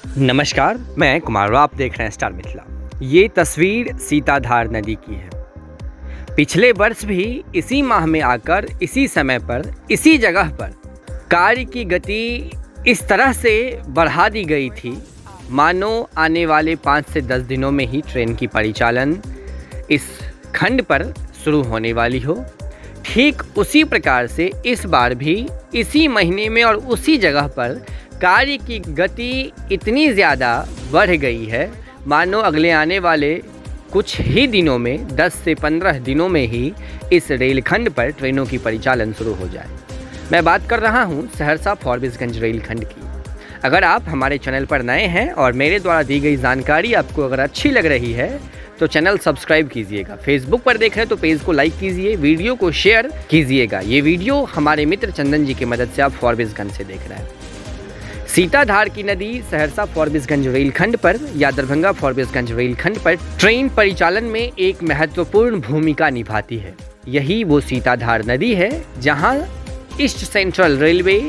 नमस्कार, मैं कुमार राव, आप देख रहे हैं स्टार मिथिला। ये तस्वीर सीताधार नदी की है। पिछले वर्ष भी इसी माह में आकर इसी समय पर इसी जगह पर कार्य की गति इस तरह से बढ़ा दी गई थी मानो आने वाले 5 से 10 दिनों में ही ट्रेन की परिचालन इस खंड पर शुरू होने वाली हो। ठीक उसी प्रकार से इस बार भी इसी महीने में और उसी जगह पर कार्य की गति इतनी ज़्यादा बढ़ गई है मानो अगले आने वाले कुछ ही दिनों में 10 से 15 दिनों में ही इस रेलखंड पर ट्रेनों की परिचालन शुरू हो जाए। मैं बात कर रहा हूं सहरसा फॉरबिसगंज रेलखंड की। अगर आप हमारे चैनल पर नए हैं और मेरे द्वारा दी गई जानकारी आपको अगर अच्छी लग रही है तो चैनल सब्सक्राइब कीजिएगा। फेसबुक पर देख रहे हैं तो पेज को लाइक कीजिए, वीडियो को शेयर कीजिएगा। ये वीडियो हमारे मित्र चंदन जी की मदद से आप फॉरबिसगंज से देख रहे हैं। सीताधार की नदी सहरसा फॉरबिसगंज रेलखंड पर या दरभंगा फॉरबिसगंज रेलखंड पर ट्रेन परिचालन में एक महत्वपूर्ण भूमिका निभाती है। यही वो सीताधार नदी है जहां ईस्ट सेंट्रल रेलवे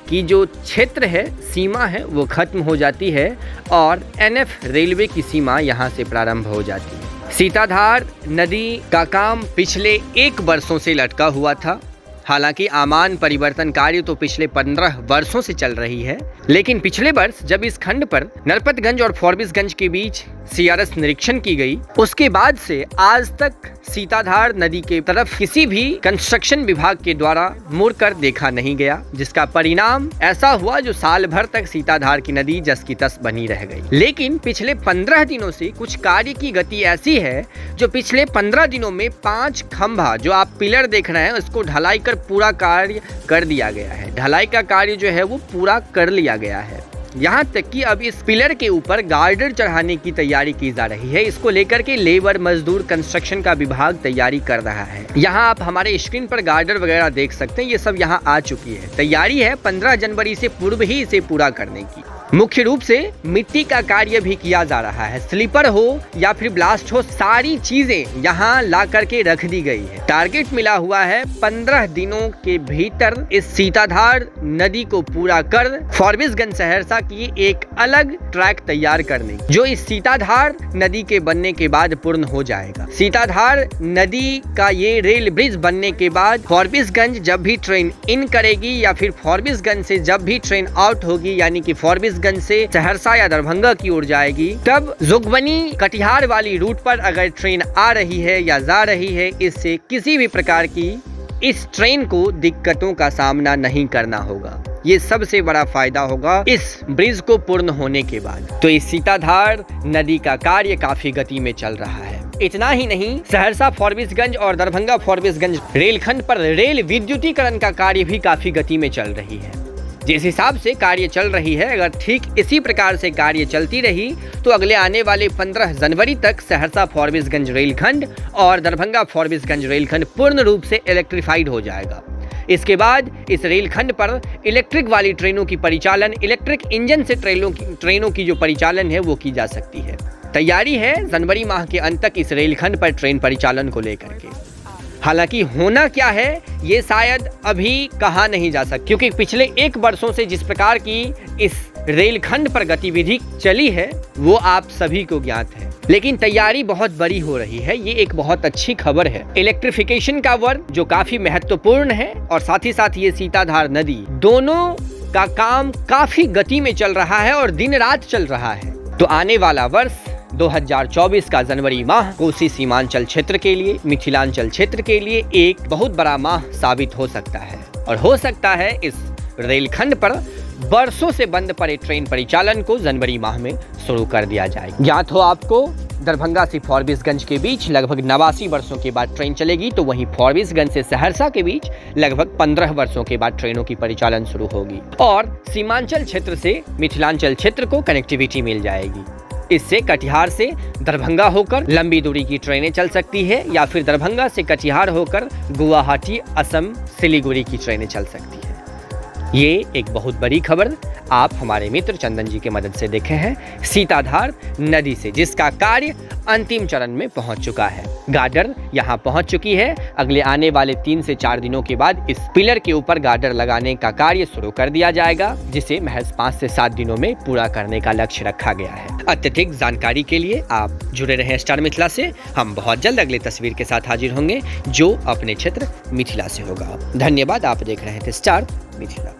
की जो क्षेत्र है, सीमा है, वो खत्म हो जाती है और एनएफ रेलवे की सीमा यहां से प्रारंभ हो जाती है। सीताधार नदी का काम पिछले 1 वर्षों से लटका हुआ था। हालांकि आमान परिवर्तन कार्य तो पिछले 15 वर्षों से चल रही है, लेकिन पिछले वर्ष जब इस खंड पर नरपतगंज और फॉरबिसगंज के बीच सीआरएस निरीक्षण की गई, उसके बाद से आज तक सीताधार नदी के तरफ किसी भी कंस्ट्रक्शन विभाग के द्वारा मुड़कर देखा नहीं गया, जिसका परिणाम ऐसा हुआ जो साल भर तक सीताधार की नदी जस की तस बनी रह गई। लेकिन पिछले 15 दिनों से कुछ कार्य की गति ऐसी है जो पिछले 15 दिनों में 5 खंभा जो आप पिलर देख रहे हैं उसको ढलाई कर पूरा कार्य कर दिया गया है। ढलाई का कार्य जो है वो पूरा कर लिया गया है। यहाँ तक कि अब इस पिलर के ऊपर गार्डर चढ़ाने की तैयारी की जा रही है। इसको लेकर के लेबर मजदूर कंस्ट्रक्शन का विभाग तैयारी कर रहा है। यहाँ आप हमारे स्क्रीन पर गार्डर वगैरह देख सकते हैं, ये सब यहाँ आ चुकी है। तैयारी है 15 जनवरी से पूर्व ही इसे पूरा करने की। मुख्य रूप से मिट्टी का कार्य भी किया जा रहा है। स्लीपर हो या फिर ब्लास्ट हो, सारी चीजें यहाँ ला करके रख दी गई है। टारगेट मिला हुआ है 15 दिनों के भीतर इस सीताधार नदी को पूरा कर फॉरबिसगंज सहरसा की एक अलग ट्रैक तैयार करने, जो इस सीताधार नदी के बनने के बाद पूर्ण हो जाएगा। सीताधार नदी का ये रेल ब्रिज बनने के बाद फॉरबिसगंज जब भी ट्रेन इन करेगी या फिर फॉरबिसगंज से जब भी ट्रेन आउट होगी, यानी कि फॉरबिसगंज से सहरसा या दरभंगा की ओर जाएगी, तब जोगबनी कटिहार वाली रूट पर अगर ट्रेन आ रही है या जा रही है, इससे किसी भी प्रकार की इस ट्रेन को दिक्कतों का सामना नहीं करना होगा। ये सबसे बड़ा फायदा होगा इस ब्रिज को पूर्ण होने के बाद। तो इस सीताधार नदी का कार्य काफी गति में चल रहा है। इतना ही नहीं, सहरसा फॉरबिसगंज और दरभंगा फॉरबिसगंज रेलखंड पर रेल विद्युतीकरण का कार्य भी काफी गति में चल रही है। जिस हिसाब से कार्य चल रही है, अगर ठीक इसी प्रकार से कार्य चलती रही तो अगले आने वाले 15 जनवरी तक सहरसा फॉरबिसगंज रेलखंड और दरभंगा फॉरबिसगंज रेलखंड पूर्ण रूप से इलेक्ट्रीफाइड हो जाएगा। इसके बाद इस रेलखंड पर इलेक्ट्रिक वाली ट्रेनों की परिचालन, इलेक्ट्रिक इंजन से ट्रेनों की जो परिचालन है वो की जा सकती है। तैयारी है जनवरी माह के अंत तक इस रेलखंड पर ट्रेन परिचालन को लेकर के। हालांकि होना क्या है ये शायद अभी कहा नहीं जा सकता, क्योंकि पिछले 1 वर्षों से जिस प्रकार की इस रेलखंड पर गतिविधि चली है वो आप सभी को ज्ञात है। लेकिन तैयारी बहुत बड़ी हो रही है, ये एक बहुत अच्छी खबर है। इलेक्ट्रिफिकेशन का वर्क जो काफी महत्वपूर्ण है और साथ ही साथ ये सीताधार नदी, दोनों का काम काफी गति में चल रहा है और दिन रात चल रहा है। तो आने वाला वर्ष 2024 का जनवरी माह कोसी सीमांचल क्षेत्र के लिए, मिथिलांचल क्षेत्र के लिए एक बहुत बड़ा माह साबित हो सकता है। और हो सकता है इस रेलखंड पर बरसों से बंद पड़े ट्रेन परिचालन को जनवरी माह में शुरू कर दिया जाए। ज्ञात हो आपको, दरभंगा से फॉरबिसगंज के बीच लगभग 89 वर्षों के बाद ट्रेन चलेगी, तो वहीं फॉरबिसगंज से सहरसा के बीच लगभग 15 वर्षों के बाद ट्रेनों की परिचालन शुरू होगी और सीमांचल क्षेत्र से मिथिलांचल क्षेत्र को कनेक्टिविटी मिल जाएगी। इससे कटिहार से दरभंगा होकर लंबी दूरी की ट्रेनें चल सकती है या फिर दरभंगा से कटिहार होकर गुवाहाटी, असम, सिलीगुड़ी की ट्रेनें चल सकती है। ये एक बहुत बड़ी खबर आप हमारे मित्र चंदन जी के मदद से देखे हैं सीताधार नदी से, जिसका कार्य अंतिम चरण में पहुंच चुका है। गार्डर यहां पहुंच चुकी है। अगले आने वाले 3 से 4 दिनों के बाद इस पिलर के ऊपर गार्डर लगाने का कार्य शुरू कर दिया जाएगा, जिसे महज 5 से 7 दिनों में पूरा करने का लक्ष्य रखा गया है। अत्यधिक जानकारी के लिए आप जुड़े रहें स्टार मिथिला से। हम बहुत जल्द अगली तस्वीर के साथ हाजिर होंगे जो अपने क्षेत्र मिथिला से होगा। धन्यवाद। आप देख रहे थे स्टार मिथिला।